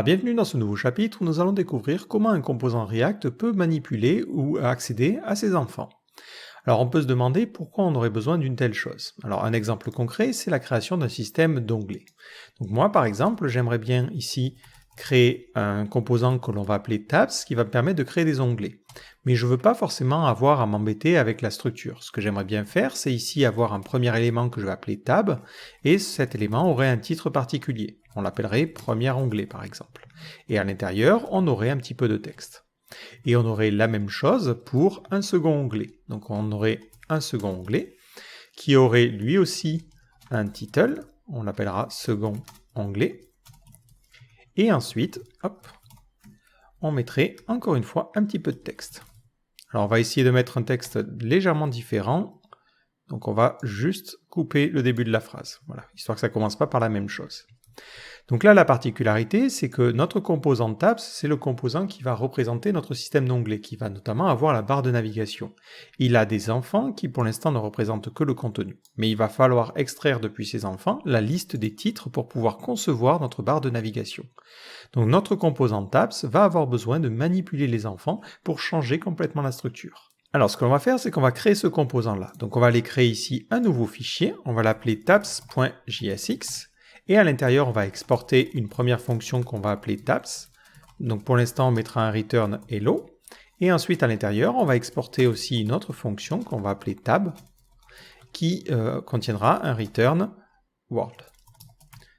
Bienvenue dans ce nouveau chapitre où nous allons découvrir comment un composant React peut manipuler ou accéder à ses enfants. Alors on peut se demander pourquoi on aurait besoin d'une telle chose. Alors un exemple concret, c'est la création d'un système d'onglets. Donc moi par exemple, j'aimerais bien ici créer un composant que l'on va appeler tabs qui va me permettre de créer des onglets. Mais je ne veux pas forcément avoir à m'embêter avec la structure. Ce que j'aimerais bien faire, c'est ici avoir un premier élément que je vais appeler tab, et cet élément aurait un titre particulier. On l'appellerait premier onglet par exemple. Et à l'intérieur, on aurait un petit peu de texte. Et on aurait la même chose pour un second onglet. Donc on aurait un second onglet qui aurait lui aussi un title, on l'appellera second onglet. Et ensuite, hop, on mettrait encore une fois un petit peu de texte. Alors on va essayer de mettre un texte légèrement différent. Donc on va juste couper le début de la phrase, voilà, histoire que ça ne commence pas par la même chose. Donc là, la particularité, c'est que notre composant tabs, c'est le composant qui va représenter notre système d'onglets, qui va notamment avoir la barre de navigation. Il a des enfants qui pour l'instant ne représentent que le contenu, mais il va falloir extraire depuis ces enfants la liste des titres pour pouvoir concevoir notre barre de navigation. Donc notre composant tabs va avoir besoin de manipuler les enfants pour changer complètement la structure. Alors ce qu'on va faire, c'est qu'on va créer ce composant-là. Donc on va aller créer ici un nouveau fichier, on va l'appeler tabs.jsx, et à l'intérieur, on va exporter une première fonction qu'on va appeler tabs. Donc pour l'instant, on mettra un return hello. Et ensuite, à l'intérieur, on va exporter aussi une autre fonction qu'on va appeler tab, qui contiendra un return world.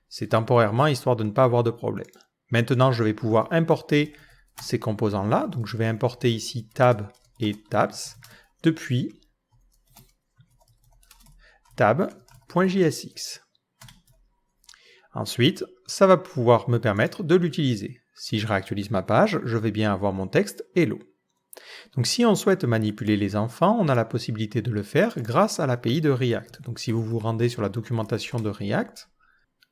C'est temporairement, histoire de ne pas avoir de problème. Maintenant, je vais pouvoir importer ces composants-là. Donc je vais importer ici tab et tabs depuis tab.jsx. Ensuite, ça va pouvoir me permettre de l'utiliser. Si je réactualise ma page, je vais bien avoir mon texte Hello. Donc si on souhaite manipuler les enfants, on a la possibilité de le faire grâce à l'API de React. Donc si vous vous rendez sur la documentation de React,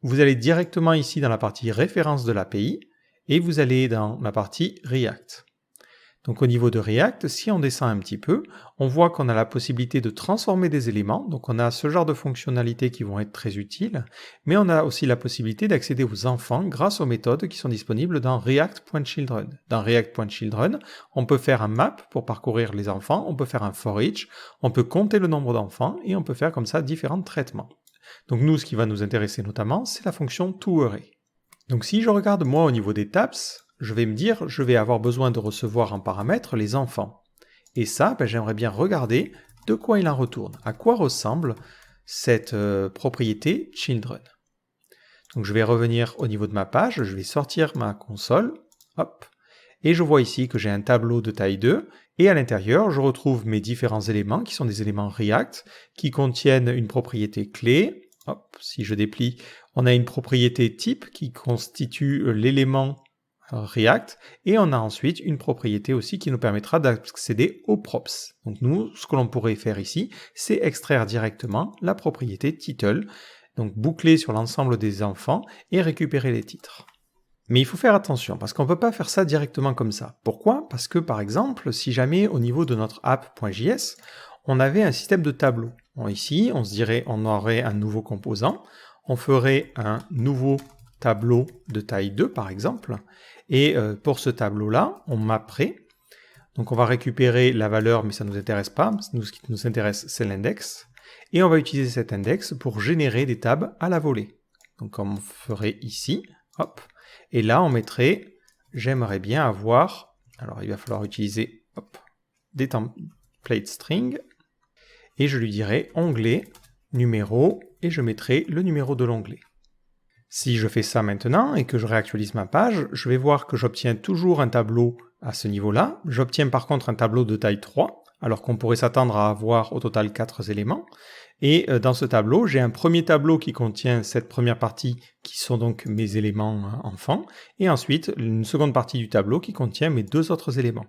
vous allez directement ici dans la partie référence de l'API et vous allez dans la partie React. Donc au niveau de React, si on descend un petit peu, on voit qu'on a la possibilité de transformer des éléments, donc on a ce genre de fonctionnalités qui vont être très utiles, mais on a aussi la possibilité d'accéder aux enfants grâce aux méthodes qui sont disponibles dans React.children. Dans React.children, on peut faire un map pour parcourir les enfants, on peut faire un for each, on peut compter le nombre d'enfants et on peut faire comme ça différents traitements. Donc nous, ce qui va nous intéresser notamment, c'est la fonction toArray. Donc si je regarde moi au niveau des tabs, je vais me dire, je vais avoir besoin de recevoir en paramètre les enfants. Et ça, j'aimerais bien regarder de quoi il en retourne, à quoi ressemble cette propriété children. Donc je vais revenir au niveau de ma page, je vais sortir ma console, hop, et je vois ici que j'ai un tableau de taille 2, et à l'intérieur, je retrouve mes différents éléments qui sont des éléments React, qui contiennent une propriété clé. Hop, si je déplie, on a une propriété type qui constitue l'élément React, et on a ensuite une propriété aussi qui nous permettra d'accéder aux props. Donc nous, ce que l'on pourrait faire ici, c'est extraire directement la propriété title, donc boucler sur l'ensemble des enfants et récupérer les titres. Mais il faut faire attention, parce qu'on ne peut pas faire ça directement comme ça. Pourquoi? Parce que par exemple, si jamais au niveau de notre app.js, on avait un système de tableaux. Bon, ici, on aurait un nouveau composant, on ferait un nouveau tableau de taille 2 par exemple, et pour ce tableau-là, on mapperait, donc on va récupérer la valeur, mais ça ne nous intéresse pas, nous, ce qui nous intéresse c'est l'index, et on va utiliser cet index pour générer des tables à la volée. Donc comme on ferait ici, hop, et là on mettrait, j'aimerais bien avoir, alors il va falloir utiliser hop, des template string, et je lui dirais onglet, numéro, et je mettrai le numéro de l'onglet. Si je fais ça maintenant et que je réactualise ma page, je vais voir que j'obtiens toujours un tableau à ce niveau-là. J'obtiens par contre un tableau de taille 3, alors qu'on pourrait s'attendre à avoir au total 4 éléments. Et dans ce tableau, j'ai un premier tableau qui contient cette première partie qui sont donc mes éléments enfants, et ensuite une seconde partie du tableau qui contient mes deux autres éléments.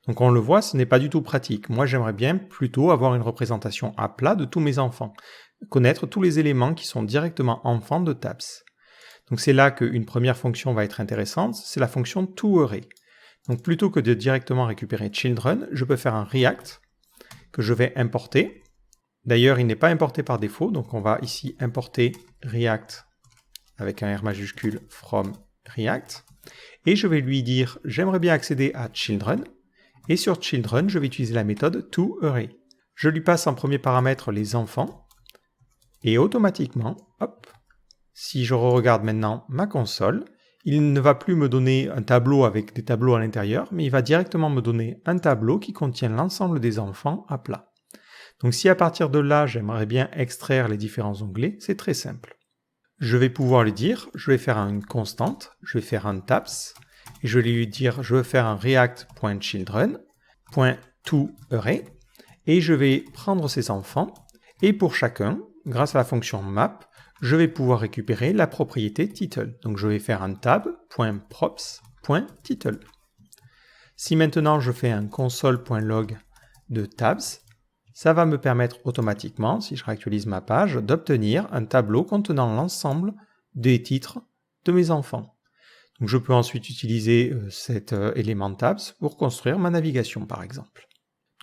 Donc on le voit, ce n'est pas du tout pratique. Moi j'aimerais bien plutôt avoir une représentation à plat de tous mes enfants, connaître tous les éléments qui sont directement enfants de tabs. Donc c'est là qu'une première fonction va être intéressante, c'est la fonction toArray. Donc plutôt que de directement récupérer children, je peux faire un React que je vais importer. D'ailleurs, il n'est pas importé par défaut, donc on va ici importer React avec un R majuscule from React, et je vais lui dire j'aimerais bien accéder à children, et sur children, je vais utiliser la méthode toArray. Je lui passe en premier paramètre les enfants, et automatiquement, hop, si je regarde maintenant ma console, il ne va plus me donner un tableau avec des tableaux à l'intérieur, mais il va directement me donner un tableau qui contient l'ensemble des enfants à plat. Donc si à partir de là, j'aimerais bien extraire les différents onglets, c'est très simple. Je vais pouvoir lui dire, je vais faire une constante, je vais faire un tabs, et je vais lui dire, je veux faire un react.children.toArray, et je vais prendre ces enfants, et pour chacun, grâce à la fonction map, je vais pouvoir récupérer la propriété title. Donc je vais faire un tab.props.title. Si maintenant je fais un console.log de tabs, ça va me permettre automatiquement, si je réactualise ma page, d'obtenir un tableau contenant l'ensemble des titres de mes enfants. Donc je peux ensuite utiliser cet élément tabs pour construire ma navigation par exemple.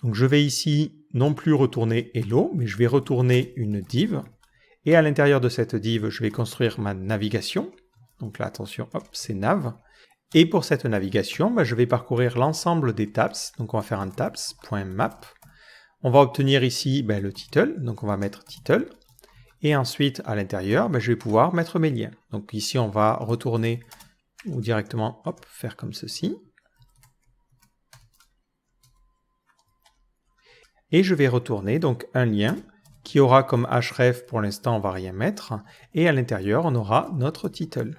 Donc je vais ici non plus retourner hello, mais je vais retourner une div. Et à l'intérieur de cette div, je vais construire ma navigation. Donc là, attention, hop, c'est nav. Et pour cette navigation, je vais parcourir l'ensemble des tabs. Donc on va faire un tabs.map. On va obtenir ici le title. Donc on va mettre title. Et ensuite, à l'intérieur, je vais pouvoir mettre mes liens. Donc ici, on va retourner ou directement, hop, faire comme ceci. Et je vais retourner donc un lien qui aura comme href, pour l'instant on va rien mettre, et à l'intérieur on aura notre title.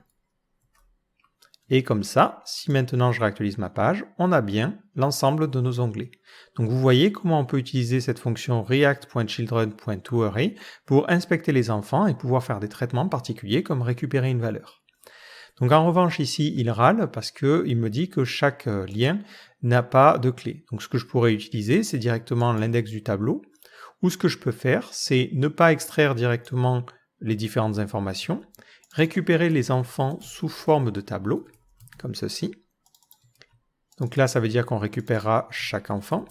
Et comme ça, si maintenant je réactualise ma page, on a bien l'ensemble de nos onglets. Donc vous voyez comment on peut utiliser cette fonction react.children.toArray pour inspecter les enfants et pouvoir faire des traitements particuliers comme récupérer une valeur. Donc en revanche ici il râle parce qu'il me dit que chaque lien n'a pas de clé. Donc ce que je pourrais utiliser c'est directement l'index du tableau, ou ce que je peux faire, c'est ne pas extraire directement les différentes informations, récupérer les enfants sous forme de tableau, comme ceci. Donc là, ça veut dire qu'on récupérera chaque enfant.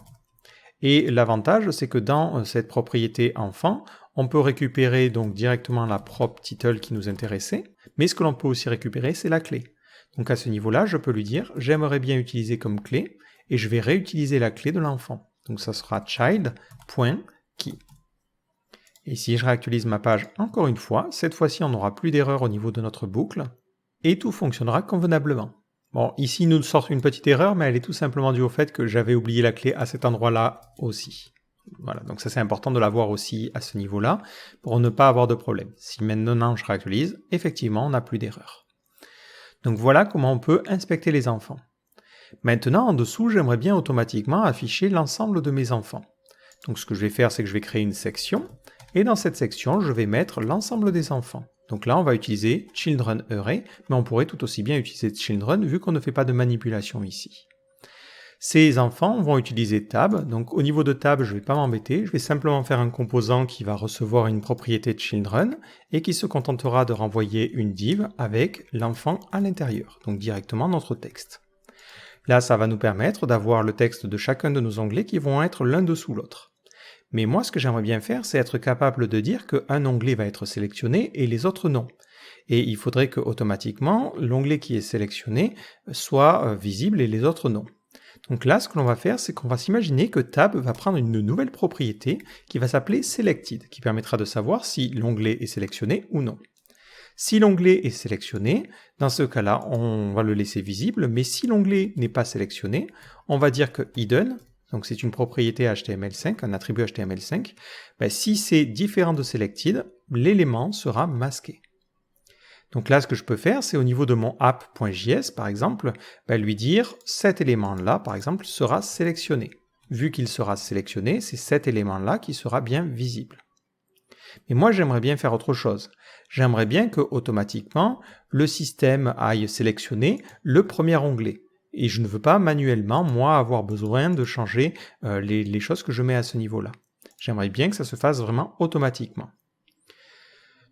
Et l'avantage, c'est que dans cette propriété enfant, on peut récupérer donc directement la prop title qui nous intéressait, mais ce que l'on peut aussi récupérer, c'est la clé. Donc à ce niveau-là, je peux lui dire, j'aimerais bien utiliser comme clé, et je vais réutiliser la clé de l'enfant. Donc ça sera child.key. Et si je réactualise ma page encore une fois, cette fois-ci on n'aura plus d'erreur au niveau de notre boucle et tout fonctionnera convenablement. Bon, ici il nous sort une petite erreur, mais elle est tout simplement due au fait que j'avais oublié la clé à cet endroit-là aussi. Voilà, donc ça c'est important de l'avoir aussi à ce niveau-là pour ne pas avoir de problème. Si maintenant je réactualise, effectivement on n'a plus d'erreur. Donc voilà comment on peut inspecter les enfants. Maintenant en dessous, j'aimerais bien automatiquement afficher l'ensemble de mes enfants. Donc ce que je vais faire, c'est que je vais créer une section, et dans cette section, je vais mettre l'ensemble des enfants. Donc là, on va utiliser children array, mais on pourrait tout aussi bien utiliser children vu qu'on ne fait pas de manipulation ici. Ces enfants vont utiliser tab, donc au niveau de tab, je ne vais pas m'embêter, je vais simplement faire un composant qui va recevoir une propriété children et qui se contentera de renvoyer une div avec l'enfant à l'intérieur, donc directement notre texte. Là, ça va nous permettre d'avoir le texte de chacun de nos onglets qui vont être l'un dessous l'autre. Mais moi, ce que j'aimerais bien faire, c'est être capable de dire qu'un onglet va être sélectionné et les autres non. Et il faudrait que automatiquement, l'onglet qui est sélectionné soit visible et les autres non. Donc là, ce que l'on va faire, c'est qu'on va s'imaginer que Tab va prendre une nouvelle propriété qui va s'appeler Selected, qui permettra de savoir si l'onglet est sélectionné ou non. Si l'onglet est sélectionné, dans ce cas-là, on va le laisser visible, mais si l'onglet n'est pas sélectionné, on va dire que hidden, donc c'est une propriété HTML5, un attribut HTML5, si c'est différent de selected, l'élément sera masqué. Donc là, ce que je peux faire, c'est au niveau de mon app.js, par exemple, lui dire cet élément-là, par exemple, sera sélectionné. Vu qu'il sera sélectionné, c'est cet élément-là qui sera bien visible. Mais moi, j'aimerais bien faire autre chose. J'aimerais bien que, automatiquement, le système aille sélectionner le premier onglet. Et je ne veux pas manuellement, moi, avoir besoin de changer les choses que je mets à ce niveau-là. J'aimerais bien que ça se fasse vraiment automatiquement.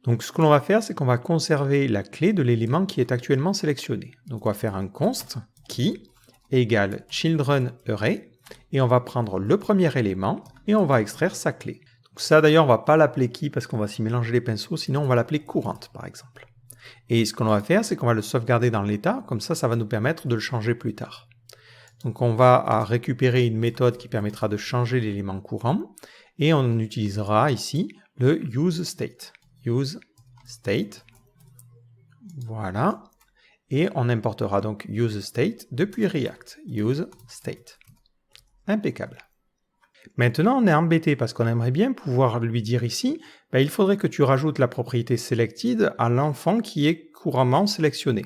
Donc ce que l'on va faire, c'est qu'on va conserver la clé de l'élément qui est actuellement sélectionné. Donc on va faire un const qui égale children array, et on va prendre le premier élément, et on va extraire sa clé. Donc ça d'ailleurs, on va pas l'appeler key parce qu'on va s'y mélanger les pinceaux, sinon on va l'appeler courante par exemple. Et ce qu'on va faire, c'est qu'on va le sauvegarder dans l'état, comme ça va nous permettre de le changer plus tard. Donc on va récupérer une méthode qui permettra de changer l'élément courant, et on utilisera ici le useState. useState, voilà, et on importera donc useState depuis React, useState. Impeccable. Maintenant, on est embêté parce qu'on aimerait bien pouvoir lui dire ici, il faudrait que tu rajoutes la propriété selected à l'enfant qui est couramment sélectionné.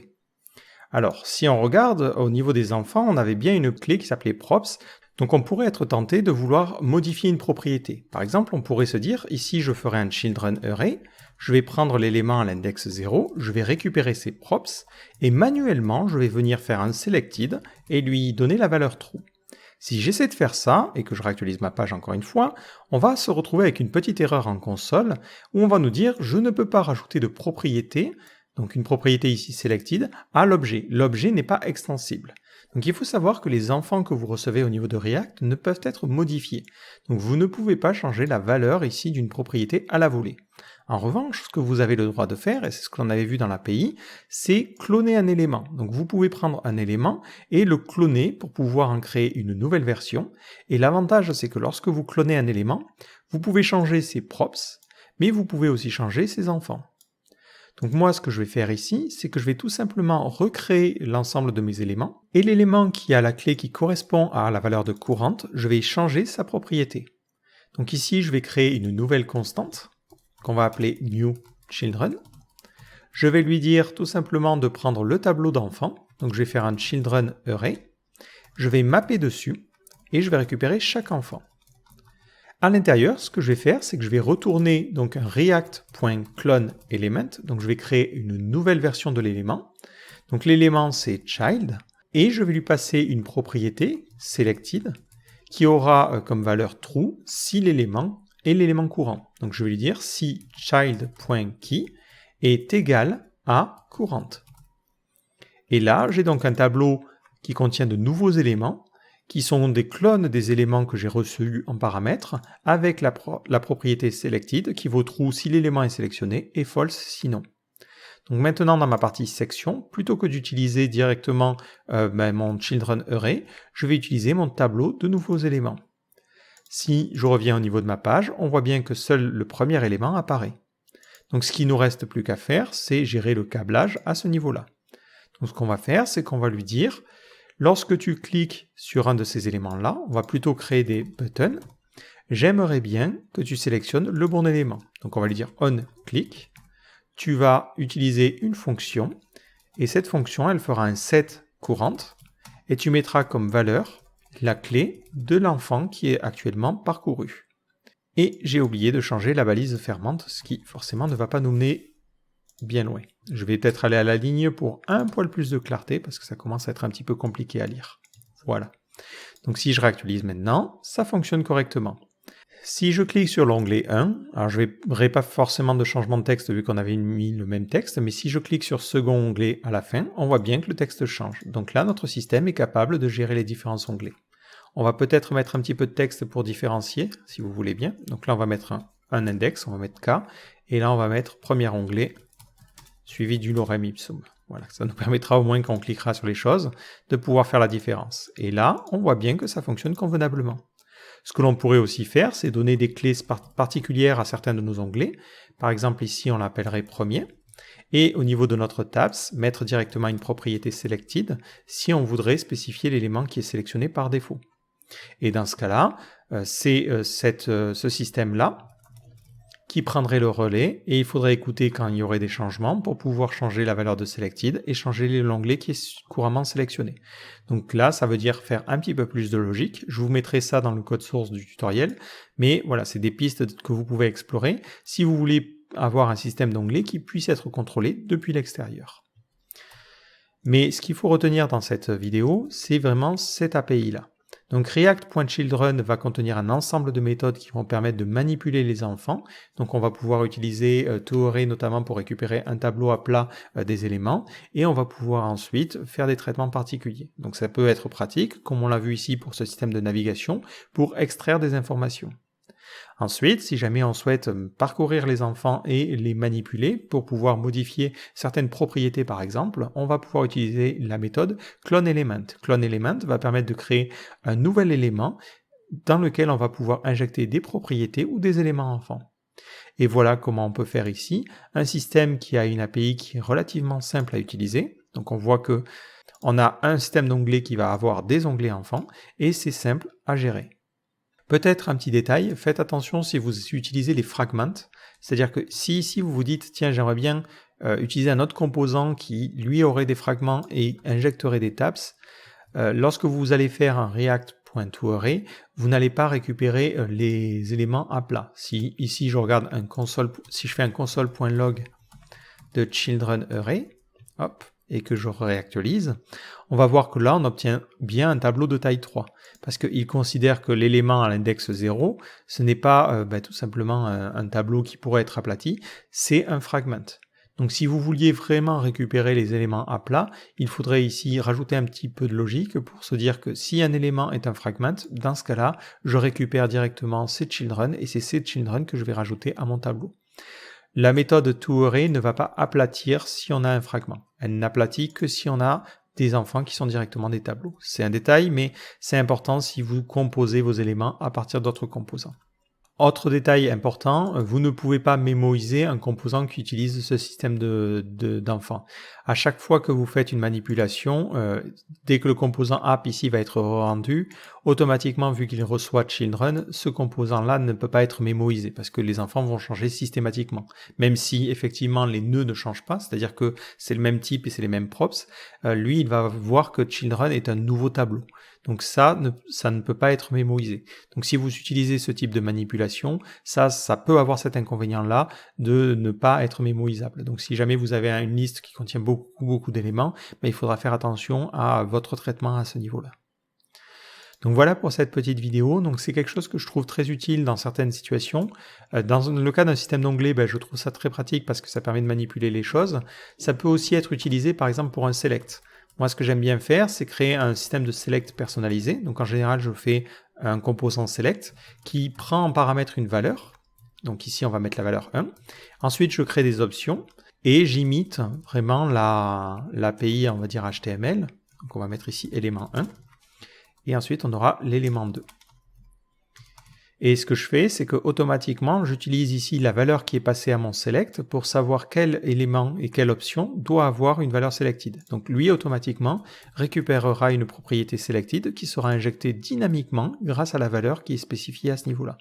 Alors, si on regarde au niveau des enfants, on avait bien une clé qui s'appelait props, donc on pourrait être tenté de vouloir modifier une propriété. Par exemple, on pourrait se dire, ici je ferai un children array, je vais prendre l'élément à l'index 0, je vais récupérer ses props, et manuellement je vais venir faire un selected et lui donner la valeur true. Si j'essaie de faire ça, et que je réactualise ma page encore une fois, on va se retrouver avec une petite erreur en console, où on va nous dire « je ne peux pas rajouter de propriété », donc une propriété ici selected, à l'objet. L'objet n'est pas extensible. Donc il faut savoir que les enfants que vous recevez au niveau de React ne peuvent être modifiés. Donc vous ne pouvez pas changer la valeur ici d'une propriété à la volée. En revanche, ce que vous avez le droit de faire, et c'est ce que l'on avait vu dans l'API, c'est cloner un élément. Donc vous pouvez prendre un élément et le cloner pour pouvoir en créer une nouvelle version. Et l'avantage, c'est que lorsque vous clonez un élément, vous pouvez changer ses props, mais vous pouvez aussi changer ses enfants. Donc moi, ce que je vais faire ici, c'est que je vais tout simplement recréer l'ensemble de mes éléments, et l'élément qui a la clé qui correspond à la valeur de courante, je vais changer sa propriété. Donc ici, je vais créer une nouvelle constante, qu'on va appeler newChildren. Je vais lui dire tout simplement de prendre le tableau d'enfant, donc je vais faire un children array, je vais mapper dessus, et je vais récupérer chaque enfant. À l'intérieur, ce que je vais faire, c'est que je vais retourner donc un react.cloneElement, donc je vais créer une nouvelle version de l'élément. Donc l'élément c'est child, et je vais lui passer une propriété selected qui aura comme valeur true si l'élément est l'élément courant. Donc je vais lui dire si child.key est égal à courante. Et là, j'ai donc un tableau qui contient de nouveaux éléments qui sont des clones des éléments que j'ai reçus en paramètres, avec la propriété selected qui vaut true si l'élément est sélectionné et false sinon. Donc maintenant dans ma partie section, plutôt que d'utiliser directement mon children array, je vais utiliser mon tableau de nouveaux éléments. Si je reviens au niveau de ma page, on voit bien que seul le premier élément apparaît. Donc ce qui nous reste plus qu'à faire, c'est gérer le câblage à ce niveau-là. Donc ce qu'on va faire, c'est qu'on va lui dire lorsque tu cliques sur un de ces éléments-là, on va plutôt créer des buttons. J'aimerais bien que tu sélectionnes le bon élément. Donc on va lui dire onClick. Tu vas utiliser une fonction, et cette fonction, elle fera un set courante, et tu mettras comme valeur la clé de l'enfant qui est actuellement parcouru. Et j'ai oublié de changer la balise fermante, ce qui forcément ne va pas nous mener bien loin. Je vais peut-être aller à la ligne pour un poil plus de clarté parce que ça commence à être un petit peu compliqué à lire. Voilà. Donc si je réactualise maintenant, ça fonctionne correctement. Si je clique sur l'onglet 1, alors je n'aurai pas forcément de changement de texte vu qu'on avait mis le même texte, mais si je clique sur second onglet à la fin, on voit bien que le texte change. Donc là, notre système est capable de gérer les différents onglets. On va peut-être mettre un petit peu de texte pour différencier, si vous voulez bien. Donc là, on va mettre un index, on va mettre K, et là, on va mettre premier onglet, suivi du lorem ipsum. Voilà, ça nous permettra au moins quand on cliquera sur les choses de pouvoir faire la différence. Et là, on voit bien que ça fonctionne convenablement. Ce que l'on pourrait aussi faire, c'est donner des clés particulières à certains de nos onglets. Par exemple, ici, on l'appellerait premier. Et au niveau de notre tabs, mettre directement une propriété selected si on voudrait spécifier l'élément qui est sélectionné par défaut. Et dans ce cas-là, c'est ce système-là qui prendrait le relais, et il faudrait écouter quand il y aurait des changements pour pouvoir changer la valeur de selected et changer l'onglet qui est couramment sélectionné. Donc là, ça veut dire faire un petit peu plus de logique. Je vous mettrai ça dans le code source du tutoriel, mais voilà, c'est des pistes que vous pouvez explorer si vous voulez avoir un système d'onglets qui puisse être contrôlé depuis l'extérieur. Mais ce qu'il faut retenir dans cette vidéo, c'est vraiment cette API-là. Donc React.children va contenir un ensemble de méthodes qui vont permettre de manipuler les enfants. Donc on va pouvoir utiliser toArray notamment pour récupérer un tableau à plat des éléments, et on va pouvoir ensuite faire des traitements particuliers. Donc ça peut être pratique, comme on l'a vu ici pour ce système de navigation, pour extraire des informations. Ensuite, si jamais on souhaite parcourir les enfants et les manipuler pour pouvoir modifier certaines propriétés par exemple, on va pouvoir utiliser la méthode cloneElement. cloneElement va permettre de créer un nouvel élément dans lequel on va pouvoir injecter des propriétés ou des éléments enfants. Et voilà comment on peut faire ici un système qui a une API qui est relativement simple à utiliser. Donc on voit que on a un système d'onglets qui va avoir des onglets enfants et c'est simple à gérer. Peut-être un petit détail, faites attention si vous utilisez les fragments, c'est-à-dire que si ici vous vous dites tiens j'aimerais bien utiliser un autre composant qui lui aurait des fragments et injecterait des tabs, lorsque vous allez faire un React.toArray, vous n'allez pas récupérer les éléments à plat. Si ici je regarde si je fais un console.log de children array, hop, et que je réactualise, on va voir que là on obtient bien un tableau de taille 3, parce qu'il considère que l'élément à l'index 0, ce n'est pas tout simplement un tableau qui pourrait être aplati, c'est un fragment. Donc si vous vouliez vraiment récupérer les éléments à plat, il faudrait ici rajouter un petit peu de logique pour se dire que si un élément est un fragment, dans ce cas-là, je récupère directement ces children et c'est ces children que je vais rajouter à mon tableau. La méthode toArray ne va pas aplatir si on a un fragment. Elle n'aplatit que si on a des enfants qui sont directement des tableaux. C'est un détail, mais c'est important si vous composez vos éléments à partir d'autres composants. Autre détail important, vous ne pouvez pas mémoiser un composant qui utilise ce système d'enfants. À chaque fois que vous faites une manipulation, dès que le composant app ici va être rendu, automatiquement vu qu'il reçoit children, ce composant-là ne peut pas être mémoisé parce que les enfants vont changer systématiquement. Même si effectivement les nœuds ne changent pas, c'est-à-dire que c'est le même type et c'est les mêmes props, lui il va voir que children est un nouveau tableau. Donc ça ne peut pas être mémoisé. Donc si vous utilisez ce type de manipulation, ça peut avoir cet inconvénient-là de ne pas être mémoisable. Donc si jamais vous avez une liste qui contient beaucoup d'éléments, il faudra faire attention à votre traitement à ce niveau-là. Donc voilà pour cette petite vidéo. Donc c'est quelque chose que je trouve très utile dans certaines situations. Dans le cas d'un système d'onglets, je trouve ça très pratique parce que ça permet de manipuler les choses. Ça peut aussi être utilisé par exemple pour un select. Moi, ce que j'aime bien faire, c'est créer un système de select personnalisé. Donc en général, je fais un composant select qui prend en paramètre une valeur. Donc ici, on va mettre la valeur 1. Ensuite, je crée des options et j'imite vraiment l'API, on va dire HTML. Donc on va mettre ici élément 1. Et ensuite, on aura l'élément 2. Et ce que je fais, c'est que automatiquement, j'utilise ici la valeur qui est passée à mon select pour savoir quel élément et quelle option doit avoir une valeur selected. Donc lui, automatiquement, récupérera une propriété selected qui sera injectée dynamiquement grâce à la valeur qui est spécifiée à ce niveau-là.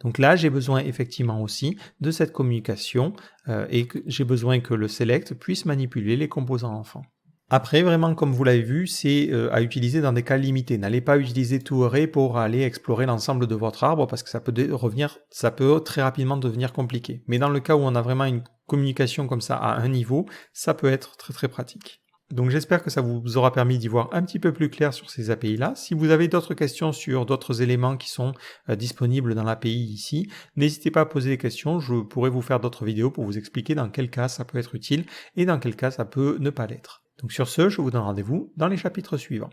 Donc là, j'ai besoin effectivement aussi de cette communication et j'ai besoin que le select puisse manipuler les composants enfants. Après, vraiment, comme vous l'avez vu, c'est à utiliser dans des cas limités. N'allez pas utiliser toArray pour aller explorer l'ensemble de votre arbre parce que ça peut très rapidement devenir compliqué. Mais dans le cas où on a vraiment une communication comme ça à un niveau, ça peut être très pratique. Donc j'espère que ça vous aura permis d'y voir un petit peu plus clair sur ces API-là. Si vous avez d'autres questions sur d'autres éléments qui sont disponibles dans l'API ici, n'hésitez pas à poser des questions. Je pourrais vous faire d'autres vidéos pour vous expliquer dans quel cas ça peut être utile et dans quel cas ça peut ne pas l'être. Donc sur ce, je vous donne rendez-vous dans les chapitres suivants.